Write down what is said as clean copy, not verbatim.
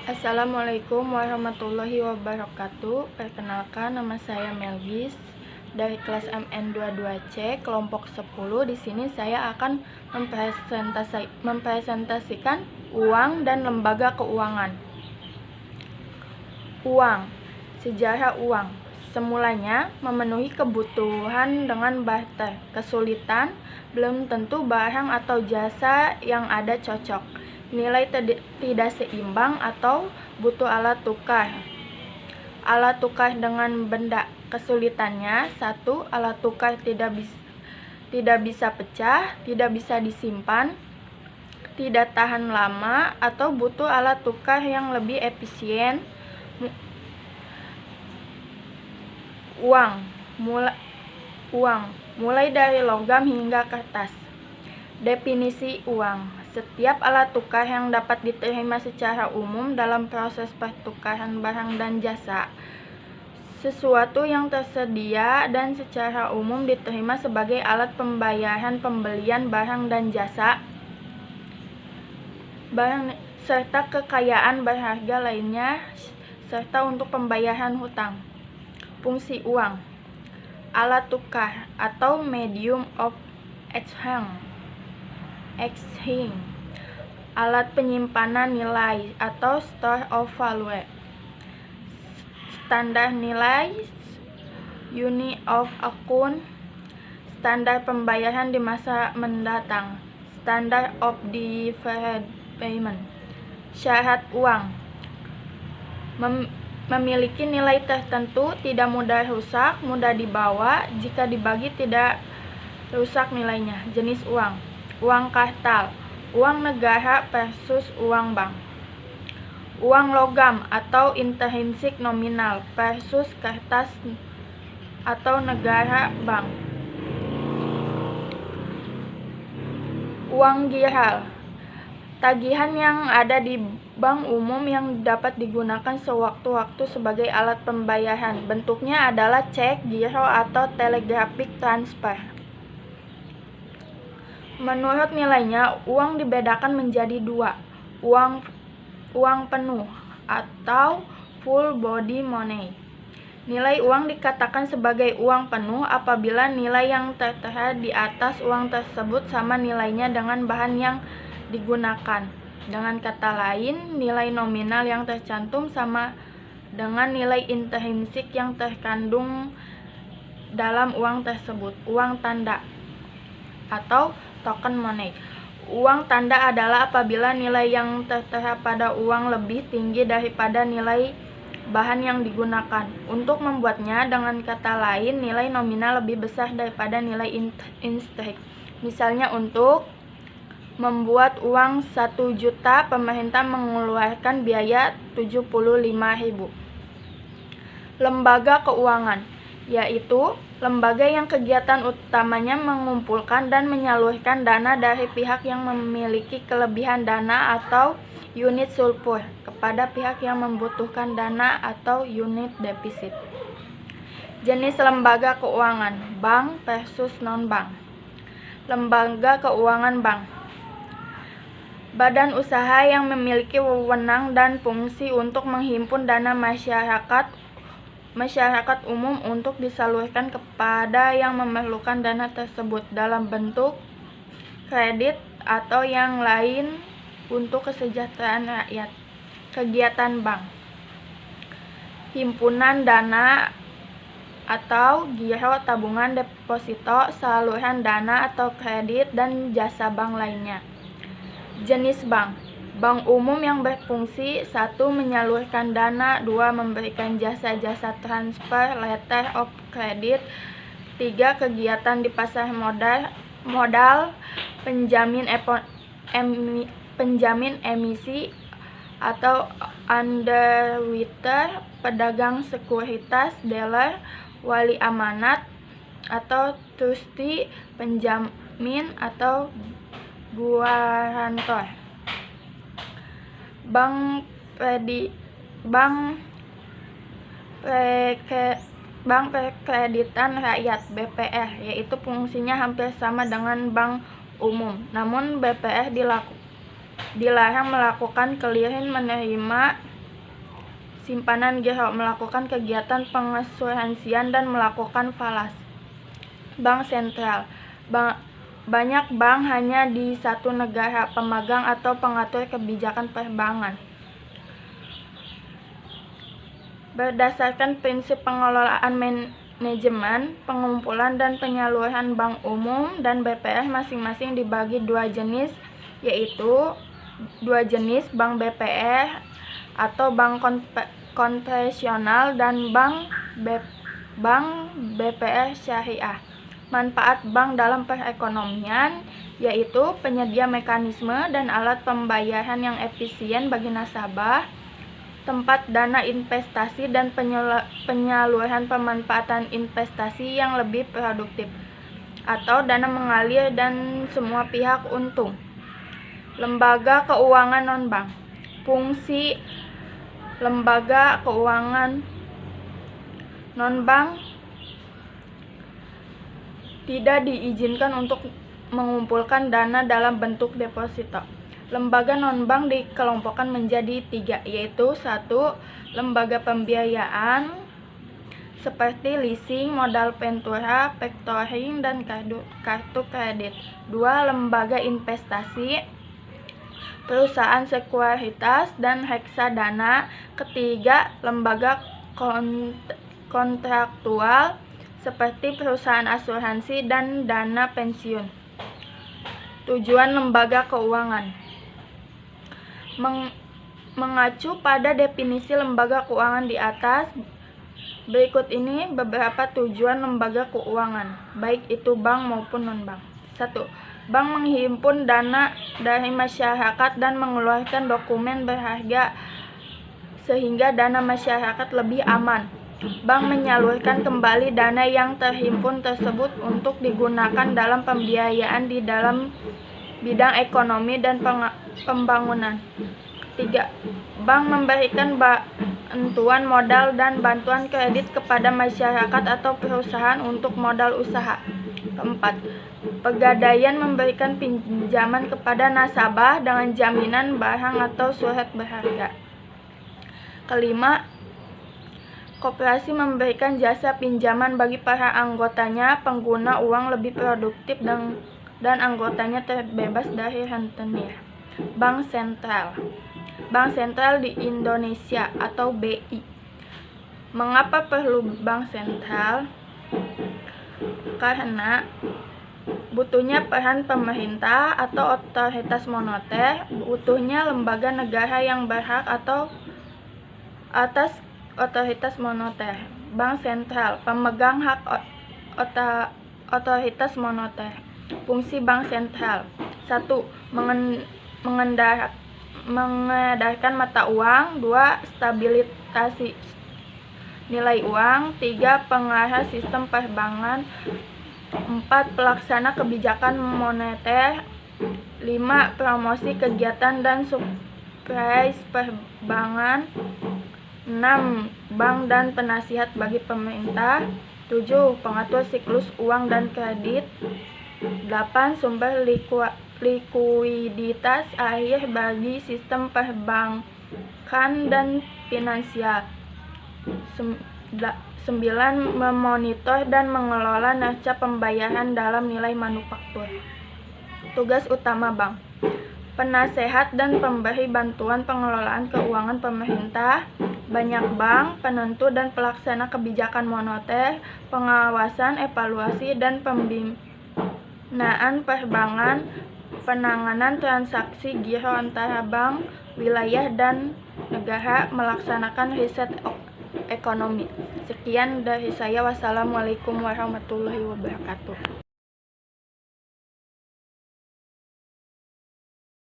Assalamualaikum warahmatullahi wabarakatuh. Perkenalkan, nama saya Melgis dari kelas MN22C kelompok 10. Di sini saya akan mempresentasikan uang dan lembaga keuangan. Uang. Sejarah uang. Semulanya memenuhi kebutuhan dengan barter. Kesulitan, belum tentu barang atau jasa yang ada cocok. Nilai tidak seimbang atau butuh alat tukar. Alat tukar dengan benda. Kesulitannya, 1. Alat tukar tidak bisa pecah, tidak bisa disimpan, tidak tahan lama, atau butuh alat tukar yang lebih efisien. Uang mulai dari logam hingga kertas. Definisi uang. Setiap alat tukar yang dapat diterima secara umum dalam proses pertukaran barang dan jasa. Sesuatu yang tersedia dan secara umum diterima sebagai alat pembayaran pembelian barang dan jasa, serta kekayaan berharga lainnya, serta untuk pembayaran hutang. Fungsi uang. Alat tukar atau medium of exchange. Alat penyimpanan nilai atau store of value. Standar nilai, unit of account, standar pembayaran di masa mendatang, standard of deferred payment. Syarat uang. Memiliki nilai tertentu, tidak mudah rusak, mudah dibawa, jika dibagi tidak rusak nilainya. Jenis uang. Uang kartal, uang negara versus uang bank. Uang logam atau intrinsik nominal versus kertas atau negara bank. Uang giral, tagihan yang ada di bank umum yang dapat digunakan sewaktu-waktu sebagai alat pembayaran. Bentuknya adalah cek, giro, atau telegraphic transfer. Menurut nilainya, uang dibedakan menjadi 2, uang penuh atau full body money. Nilai uang dikatakan sebagai uang penuh apabila nilai yang tertera di atas uang tersebut sama nilainya dengan bahan yang digunakan. Dengan kata lain, nilai nominal yang tercantum sama dengan nilai intrinsik yang terkandung dalam uang tersebut. Uang tanda atau token money. Uang tanda adalah apabila nilai yang tertera pada uang lebih tinggi daripada nilai bahan yang digunakan. Untuk membuatnya, dengan kata lain, nilai nominal lebih besar daripada nilai intrinsik. Misalnya, untuk membuat uang 1 juta, pemerintah mengeluarkan biaya 75.000. Lembaga keuangan, yaitu lembaga yang kegiatan utamanya mengumpulkan dan menyalurkan dana dari pihak yang memiliki kelebihan dana atau unit surplus kepada pihak yang membutuhkan dana atau unit defisit. Jenis lembaga keuangan, bank versus non-bank. Lembaga keuangan bank, badan usaha yang memiliki wewenang dan fungsi untuk menghimpun dana masyarakat umum untuk disalurkan kepada yang memerlukan dana tersebut dalam bentuk kredit atau yang lain untuk kesejahteraan rakyat. Kegiatan bank, himpunan dana atau giro, tabungan, deposito, saluran dana atau kredit, dan jasa bank lainnya. Jenis bank. Bank umum yang berfungsi 1. Menyalurkan dana, 2. Memberikan jasa-jasa transfer, letter of credit, 3. Kegiatan di pasar modal, penjamin emisi atau underwriter, pedagang sekuritas, dealer, wali amanat atau trustee, penjamin atau guarantor. Bank Perkreditan Rakyat (BPR), yaitu fungsinya hampir sama dengan bank umum. Namun BPR dilarang melakukan clearing, menerima simpanan giro, melakukan kegiatan pengasuransian dan melakukan falas. Bank sentral. Banyak bank hanya di satu negara, pemegang atau pengatur kebijakan perbankan. Berdasarkan prinsip pengelolaan manajemen, pengumpulan dan penyaluran bank umum dan BPR masing-masing dibagi dua jenis, yaitu bank BPR atau bank konvensional dan bank BPR syariah. Manfaat bank dalam perekonomian yaitu penyedia mekanisme dan alat pembayaran yang efisien bagi nasabah, tempat dana investasi dan penyaluran pemanfaatan investasi yang lebih produktif, atau dana mengalir dan semua pihak untung. Lembaga keuangan non-bank. Fungsi lembaga keuangan non-bank tidak diizinkan untuk mengumpulkan dana dalam bentuk deposito. Lembaga non-bank dikelompokkan menjadi 3, yaitu 1. Lembaga pembiayaan seperti leasing, modal ventura, factoring, dan kartu kredit. 2. Lembaga investasi, perusahaan sekuritas dan reksadana. 3. Lembaga kontraktual seperti perusahaan asuransi dan dana pensiun. Tujuan lembaga keuangan. Mengacu pada definisi lembaga keuangan di atas, berikut ini beberapa tujuan lembaga keuangan, baik itu bank maupun non-bank. 1. Bank menghimpun dana dari masyarakat dan mengeluarkan dokumen berharga sehingga dana masyarakat lebih aman. Bank menyalurkan kembali dana yang terhimpun tersebut untuk digunakan dalam pembiayaan di dalam bidang ekonomi dan pembangunan. 3. Bank memberikan bantuan modal dan bantuan kredit kepada masyarakat atau perusahaan untuk modal usaha. 4. Pegadaian memberikan pinjaman kepada nasabah dengan jaminan barang atau surat berharga. 5. Koperasi memberikan jasa pinjaman bagi para anggotanya, pengguna uang lebih produktif dan anggotanya terbebas dari rentenir. Bank sentral. Bank sentral di Indonesia atau BI. Mengapa perlu bank sentral? Karena butuhnya peran pemerintah atau otoritas moneter, butuhnya lembaga negara yang berhak atau atas otoritas moneter. Bank sentral, pemegang hak otoritas moneter. Fungsi bank sentral. 1. Mengedarkan mata uang. 2. Stabilisasi nilai uang. 3. Pengarah sistem perbankan. 4. Pelaksana kebijakan moneter. 5. Promosi kegiatan dan surprise perbankan. 6. Bank dan penasihat bagi pemerintah. 7. Pengatur siklus uang dan kredit. 8. Sumber likuiditas akhir bagi sistem perbankan dan finansial. 9. Memonitor dan mengelola neraca pembayaran dalam nilai manufaktur. Tugas utama bank: penasehat dan pemberi bantuan pengelolaan keuangan pemerintah, banyak bank, penentu dan pelaksana kebijakan moneter, pengawasan, evaluasi, dan pembinaan perbankan, penanganan transaksi giro antara bank, wilayah, dan negara, melaksanakan riset ekonomi. Sekian dari saya. Wassalamualaikum warahmatullahi wabarakatuh.